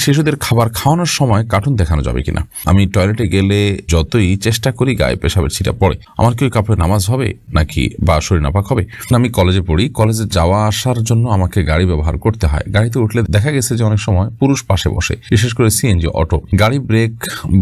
শিশুদের খাবার খাওয়ানোর সময় কার্টুন দেখানো যাবে কিনা? আমি টয়লেটে গেলে যতই চেষ্টা করি গায়ে পেশাবের ছিটা পড়ে, আমার কি ওই কাপড়ে নামাজ হবে নাকি বা শরীর নাপাক হবে? আমি কলেজে পড়ি, কলেজে যাওয়া আসার জন্য আমাকে গাড়ি ব্যবহার করতে হয়। গাড়িতে উঠলে দেখা গেছে যে অনেক সময় পুরুষ পাশে বসে, বিশেষ করে সিএনজি, অটো। গাড়ি ব্রেক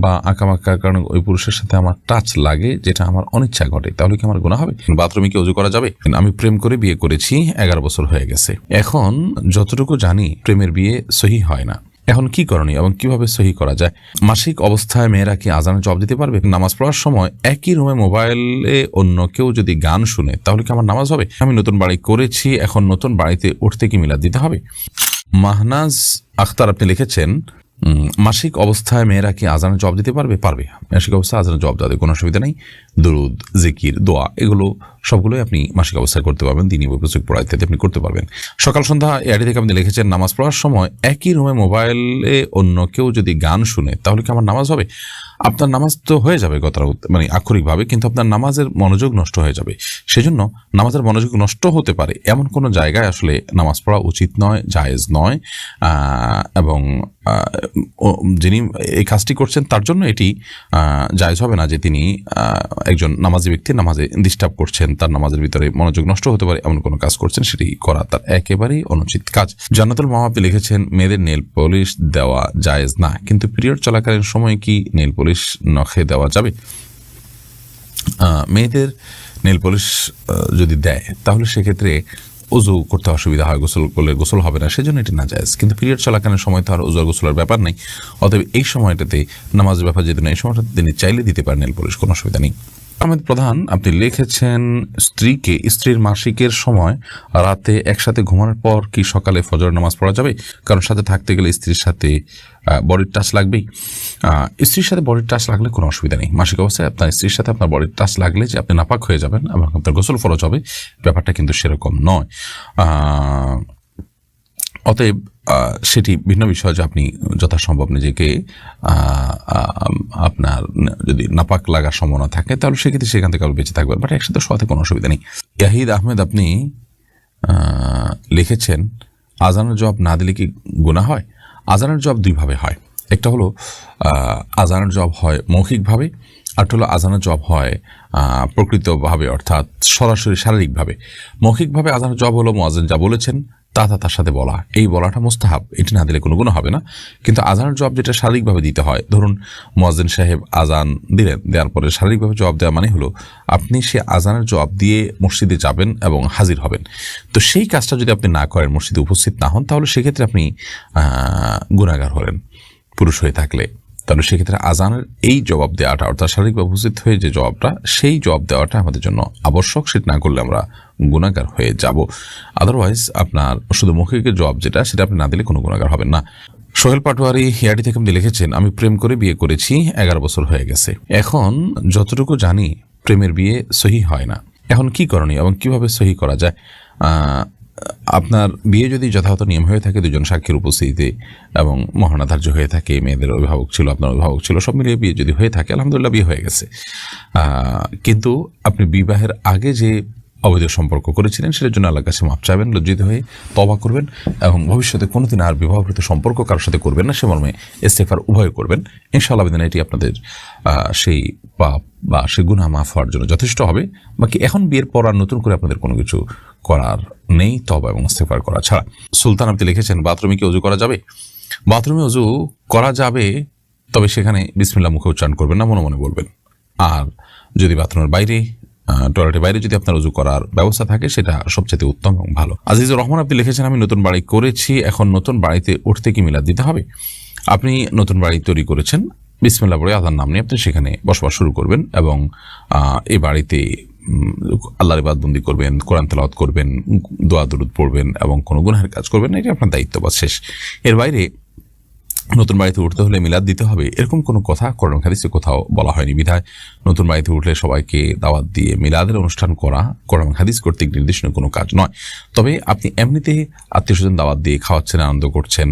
বা আঁকামাকার কারণে ওই পুরুষের সাথে আমার টাচ লাগে, যেটা আমার অনিচ্ছা ঘটে, তাহলে কি আমার গুনাহ হবে? বাথরুমে কি ওযু করা যাবে? আমি প্রেম করে বিয়ে করেছি, 11 বছর হয়ে গেছে। এখন যতটুকু জানি প্রেমের বিয়ে সহি হয় না। এখন কি করণীয় এবং কিভাবে সহি করা যায়? মাসিক অবস্থায় মেয়েরা কি আজানের জবাব দিতে পারবে? নামাজ পড়ার সময় একই রুমে মোবাইলে অন্য কেউ যদি গান শুনে, তাহলে কি আমার নামাজ হবে? আমি নতুন বাড়ি করেছি, এখন নতুন বাড়িতে উঠতে কি মিলাদ দিতে হবে? মাহনাজ আখতার আপনি লিখেছেন, মাসিক অবস্থায় মেয়েরা কি আজানের জবাব দিতে পারবে? পারবে। মাসিক অবস্থায় আজানের জবাব দেওয়াতে কোনো অসুবিধা নেই। দুরুদ, জিকির, দোয়া, এগুলো সবগুলোই আপনি মাসিক অবস্থায় করতে পারবেন। দিনই পুস্তক পড়া ইত্যাদি আপনি করতে পারবেন। সকাল সন্ধ্যা এআইডি থেকে আপনি লিখেছেন, নামাজ পড়ার সময় একই রুমে মোবাইলে অন্য কেউ যদি গান শুনে, তাহলে কি আমার নামাজ হবে? আপনার নামাজ তো হয়ে যাবে মানে আক্ষরিকভাবে, কিন্তু আপনার নামাজের মনোযোগ নষ্ট হয়ে যাবে। সেজন্য নামাজের মনোযোগ নষ্ট হতে পারে এমন কোনো জায়গায় আসলে নামাজ পড়া উচিত নয়, জায়েজ নয়। এবং যিনি এই কাজটি করছেন তার জন্য এটি জায়েজ হবে না যে তিনি একজন নামাজি ব্যক্তি নামাজে ডিস্টার্ব করছেন, তার নামাজের ভিতরে মনোযোগ নষ্ট হতে পারে এমন কোনো কাজ করছেন, সেটি করা তার একেবারেই অনুচিত কাজ। জান্নাতুল মাহবুব লিখেছেন, মেয়েদের নেল পলিশ দেওয়া জায়েজ না, কিন্তু পিরিয়ড চলাকালীন সময় কি নেল পলিশ নখে দেওয়া যাবে? মেয়েদের নেল পলিশ যদি দেয় তাহলে সেক্ষেত্রে ওযু করতে অসুবিধা হয়, গোসল করলে গোসল হবে না, সেজন্য এটি না জায়েজ। কিন্তু পিরিয়ড চলাকালীন সময় তো আর ওযু আর গোসলের ব্যাপার নেই, অতএব এই সময়টাতে নামাজের ব্যাপার যেহেতু নেই, এই সময়টাতে তিনি চাইলে দিতে পারেন নেল পলিশ, কোনো অসুবিধা নেই। আহমেদ প্রধান আপনি লিখেছেন, স্ত্রীকে স্ত্রীর মাসিকের সময় রাতে একসাথে ঘুমানোর পর কি সকালে ফজর নামাজ পড়া যাবে? কারণ সাথে থাকতে গেলে স্ত্রীর সাথে বডির টাচ লাগবেই। স্ত্রীর সাথে বডির টাচ লাগলে কোনো অসুবিধা নেই। মাসিক অবস্থায় আপনার স্ত্রীর সাথে আপনার বডির টাচ লাগলে যে আপনি নাপাক হয়ে যাবেন এবং আপনার গোসল ফরজ হবে, ব্যাপারটা কিন্তু সেরকম নয়। অতএব সেটি ভিন্ন বিষয় যে আপনি যথাসম্ভব নিজেকে আপনার যদি নাপাক লাগার সম্ভাবনা থাকে তাহলে সেক্ষেত্রে সেখান থেকে বেঁচে থাকবেন, বাট একসাথে শোয়াতে কোনো অসুবিধা নেই। ইয়াহিদ আহমেদ আপনি লিখেছেন, আজানের জবাব না দিলে কি গুনাহ হয়? আজানের জবাব দুইভাবে হয়। একটা হলো আজানের জবাব হয় মৌখিকভাবে, আর হলো আজানের জবাব হয় প্রকৃতভাবে, অর্থাৎ সরাসরি শারীরিকভাবে। মৌখিকভাবে আজানের জবাব হলো মুয়াজ্জিন যা বলেছেন তার সাথে বলা, এই বলাটা মুস্তাহাব, এটি না দিলে কোনো গুনাহ হবে না। কিন্তু আজানের জবাব যেটা শারীরিকভাবে দিতে হয়, ধরুন মুয়াজ্জিন সাহেব আজান দিলেন, দেওয়ার পরে শারীরিকভাবে জবাব দেওয়া মানে হলো আপনি সে আজানের জবাব দিয়ে মসজিদে যাবেন এবং হাজির হবেন। তো সেই কাজটা যদি আপনি না করেন, মসজিদে উপস্থিত না হন, তাহলে সেক্ষেত্রে আপনি গুনাহগার হলেন পুরুষ হয়ে থাকলে। তাহলে সেক্ষেত্রে আজানের এই জবাব দেওয়াটা, অর্থাৎ শারীরিকভাবে উপস্থিত হয়ে যে জবাবটা, সেই জবাব দেওয়াটা আমাদের জন্য আবশ্যক। সেটা না করলে আমরা গুনাহগার হয়ে যাব। আদারওয়াইজ আপনার শুধু মৌখিকের জবাব যেটা, সেটা আপনি না দিলে কোনো গুনাহগার হবেন না। সোহেল পাটোয়ারি হিয়াটি থেকে আপনি লিখেছেন, আমি প্রেম করে বিয়ে করেছি, 11 বছর হয়ে গেছে। এখন যতটুকু জানি প্রেমের বিয়ে সহি হয় না। এখন কি করণীয় এবং কিভাবে সহি করা যায়? আপনার বিয়ে যদি যথাযথ নিয়ম হয়ে থাকে, দুজন সাক্ষীর উপস্থিতিতে এবং মহানা ধার্য হয়ে থাকে, মেয়েদের অভিভাবক ছিল, আপনার অভিভাবক ছিল, সব মিলিয়ে বিয়ে যদি হয়ে থাকে, আলহামদুলিল্লাহ বিয়ে হয়ে গেছে। কিন্তু আপনি বিবাহের আগে যে অবৈধ সম্পর্ক করেছিলেন সেটার জন্য আল্লাহর কাছে মাফ চাইবেন, লজ্জিত হয়ে তওবা করবেন এবং ভবিষ্যতে কোনোদিন আর বিবাহকৃত সম্পর্ক কারোর সাথে করবেন না, সে মর্মে ইস্তেগফার উভয় করবেন। ইনশাআল্লাহ বিদিন এটি আপনাদের সেই পাপ বা সে গুনাহ মাফ হওয়ার জন্য যথেষ্ট হবে। বাকি এখন বিয়ের পর আর নতুন করে আপনাদের কোনো কিছু করার নেই, তওবা এবং ইস্তেগফার করা ছাড়া। সুলতান আপনি লিখেছেন, বাথরুমে কি ওযু করা যাবে? বাথরুমে ওযু করা যাবে, তবে সেখানে বিসমিল্লাহ মুখে উচ্চারণ করবেন না, মনে মনে বলবেন। আর যদি বাথরুমের বাইরে, টয়লেটের বাইরে যদি আপনার ওযু করার ব্যবস্থা থাকে, সেটা সবচেয়ে উত্তম এবং ভালো। আজিজুর রহমান আপনি লিখেছেন, আমি নতুন বাড়ি করেছি, এখন নতুন বাড়িতে উঠতে কি মিলাদ দিতে হবে? আপনি নতুন বাড়ি তৈরি করেছেন, বিসমিল্লাহ বলে আল্লাহর নাম নিয়ে আপনি সেখানে বসবাস শুরু করবেন এবং এই বাড়িতে আল্লাহর ইবাদতবন্দি করবেন, কোরআন তেলাওয়াত করবেন, দোয়া দুরূদ পড়বেন এবং কোনো গুনাহের কাজ করবেন না, এটা আপনার দায়িত্ব, বা শেষ। এর বাইরে নতুন বাড়িতে উঠতে হলে মিলাদ দিতে হবে এরকম কোনো কথা কোরআন হাদিসে কোথাও বলা হয়নি। বিধায় নতুন বাড়িতে উঠলে সবাইকে দাওয়াত দিয়ে মিলাদের অনুষ্ঠান করা কোরআন হাদিস কর্তৃক নির্দেশনীয় কোনো কাজ নয়। তবে আপনি এমনিতে আত্মীয় স্বজন দাওয়াত দিয়ে খাওয়াচ্ছেন, আনন্দ করছেন,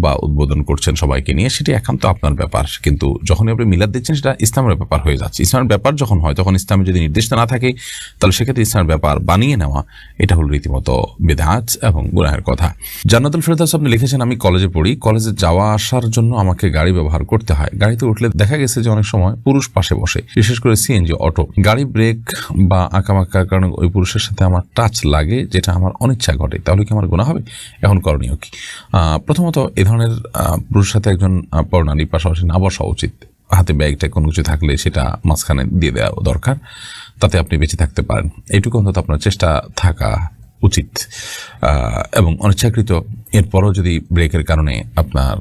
বা উদ্বোধন করছেন সবাইকে নিয়ে, সেটি একান্ত আপনার ব্যাপার। কিন্তু যখনই আপনি মিলাদ দিচ্ছেন সেটা ইসলামের ব্যাপার হয়ে যাচ্ছে। ইসলামের ব্যাপার যখন হয় তখন ইসলামে যদি নির্দেশনা না থাকে তাহলে সেক্ষেত্রে ইসলামের ব্যাপার বানিয়ে নেওয়া এটা হলো রীতিমতো বিদআত এবং গুনাহের কথা। জান্নাতুল ফেরদাউস আপনি লিখেছেন, আমি কলেজে পড়ি, কলেজে যাওয়া আসার জন্য আমাকে গাড়ি ব্যবহার করতে হয়। গাড়িতে উঠলে দেখা গেছে যে অনেক সময় পুরুষ পাশে বসে, বিশেষ করে সিএনজি, অটো। গাড়ি ব্রেক বা আঁকাবাঁকার কারণে ওই পুরুষের সাথে আমার টাচ লাগে, যেটা আমার অনিচ্ছা ঘটে, তাহলে কি আমার গুনাহ হবে? এখন করণীয় কি? প্রথমত এ ধরনের পুরুষের সাথে একজন পরনারী পাশাপাশি না বসা উচিত। হাতে ব্যাগটা কোনো কিছু থাকলে সেটা মাঝখানে দিয়ে দেওয়া দরকার, তাতে আপনি বেঁচে থাকতে পারেন, এইটুকু অন্তত আপনার চেষ্টা থাকা উচিত। এবং অনিচ্ছাকৃত এরপরও যদি ব্রেকের কারণে আপনার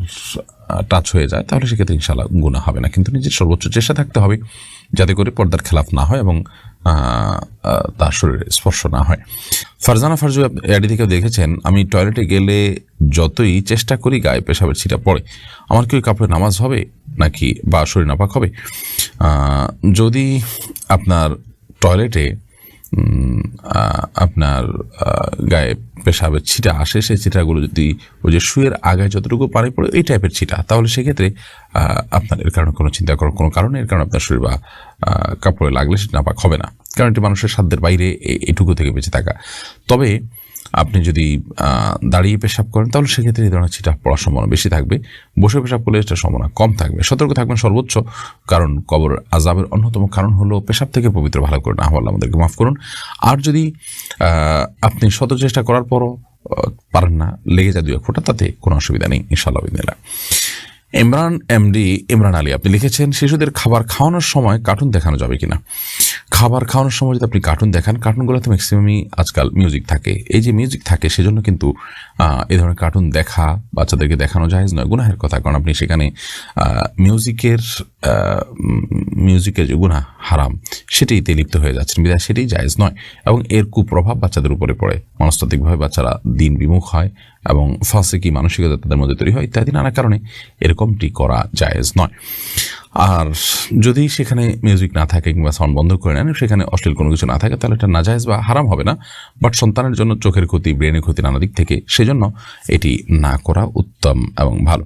টাচ হয়ে যায় তাহলে সেক্ষেত্রে ইনশাআল্লাহ গুনাহ হবে না, কিন্তু নিজের সর্বোচ্চ চেষ্টা থাকতে হবে যাতে করে পর্দার খেলাফ না হয় এবং তার শরীরে স্পর্শ না হয়। ফারজানা ফারজু এডি থেকে দেখেছেন, আমি টয়লেটে গেলে যতই চেষ্টা করি গায়ে পেশাবের ছিটা পড়ে, আমার কি ওই কাপড়ে নামাজ হবে নাকি বা শরীর নাপাক হবে? যদি আপনার টয়লেটে আপনার গায়ে পেশাবের ছিটা আসে, সেই ছিটাগুলো যদি ওই যে শুয়ের আগায় যতটুকু পানি পড়ে এই টাইপের ছিটা, তাহলে সেক্ষেত্রে আপনার এর কারণে কোনো চিন্তা করার কোনো কারণে, এর কারণে আপনার শরীর বা কাপড়ে লাগলে সেটা নাপাক হবে না, কারণ এটি মানুষের সাধ্যের বাইরে এটুকু থেকে বেঁচে থাকা। তবে আপনি যদি দাঁড়িয়ে পেশাব করেন তাহলে সেক্ষেত্রে এই ধরনের ছিটা পড়ার সম্ভাবনা বেশি থাকবে, বসে পেশাব করলে এটার সম্ভাবনা কম থাকবে। সতর্ক থাকবেন সর্বোচ্চ, কারণ কবর আযাবের অন্যতম কারণ হলো পেশাব থেকে পবিত্র ভালো করে না হওয়া। আমাদেরকে মাফ করুন। আর যদি আপনি শত চেষ্টা করার পরও পারেন না, লেগে যায় 2-1 ফোঁটা, তাতে কোনো অসুবিধা নেই ইনশাআল্লাহ বিদিনিল্লাহ। ইমরান আলী আপনি লিখেছেন, শিশুদের খাবার খাওয়ানোর সময় কার্টুন দেখানো যাবে কিনা? খাবার খাওয়ানোর সময় যদি আপনি কার্টুন দেখান, কার্টুনগুলোতে ম্যাক্সিমামই আজকাল মিউজিক থাকে। এই যে মিউজিক থাকে সেজন্য কিন্তু এই ধরনের কার্টুন দেখা বাচ্চাদেরকে দেখানো জায়েজ নয়, গুনাহের কথা। কারণ আপনি সেখানে মিউজিকের যে গুনাহ হারাম সেটিতে লিপ্ত হয়ে যাচ্ছেন, বিধায় সেটি জায়েজ নয় এবং এর কুপ্রভাব বাচ্চাদের উপরে পড়ে। মনস্তাত্ত্বিকভাবে বাচ্চারা দিন বিমুখ হয় এবং ফাসিকি মানসিকতা তাদের মধ্যে তৈরি হয়, ইত্যাদি নানা কারণে এরকমটি করা জায়েজ নয়। আর যদি সেখানে মিউজিক না থাকে কিংবা সাউন্ড বন্ধ করে নেন, সেখানে অশ্লীল কোনো কিছু না থাকে, তাহলে এটা নাজায়েজ বা হারাম হবে না, বাট সন্তানের জন্য চোখের ক্ষতি, ব্রেনের ক্ষতি নানা দিক থেকে, সেজন্য এটি না করা উত্তম এবং ভালো।